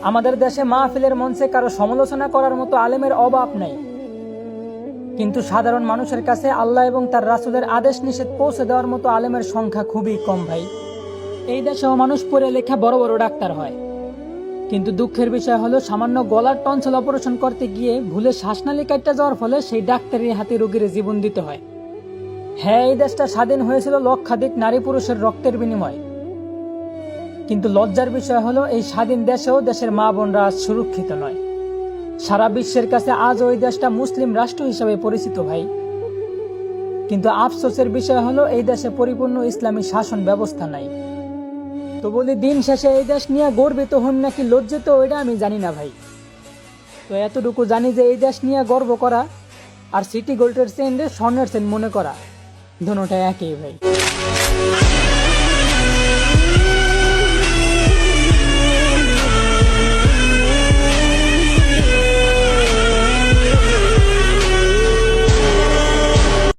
আমাদের দেশে মাহফিলের মঞ্চে কারো সমালোচনা করার মতো আলেমের অভাব নাই, কিন্তু সাধারণ মানুষের কাছে আল্লাহ এবং তার রাসূলের আদেশ নিষেধ পৌঁছে দেওয়ার মতো আলেমের সংখ্যা খুবই কম ভাই। এই দেশেও মানুষ পড়ে লেখা বড় বড় ডাক্তার হয়, কিন্তু দুঃখের বিষয় হলো সামান্য গলার টনসিল অপারেশন করতে গিয়ে ভুলে শ্বাসনালী কাটতে যাওয়ার ফলে সেই ডাক্তারের হাতে রোগীর জীবন দিতে হয়। হ্যাঁ, এই দেশটা স্বাধীন হয়েছিল লক্ষাধিক নারী পুরুষের রক্তের বিনিময়ে, কিন্তু লজ্জার বিষয় হলো এই স্বাধীন দেশেও দেশের মা বোনরা আজ সুরক্ষিত নয়। সারা বিশ্বের কাছে আজ ওই দেশটা মুসলিম রাষ্ট্র হিসেবে পরিচিত ভাই, কিন্তু আফসোসের বিষয় হলো এই দেশে পরিপূর্ণ ইসলামী শাসন ব্যবস্থা নাই। তো বলি, দিন শেষে এই দেশ নিয়ে গর্বিত হন নাকি লজ্জিত ওইটা আমি জানি না ভাই। তো এতটুকু জানি যে এই দেশ নিয়ে গর্ব করা আর সিটি গোল্ডের চেইনরে স্বর্ণের চেইন মনে করা, দুটোটা একই ভাই।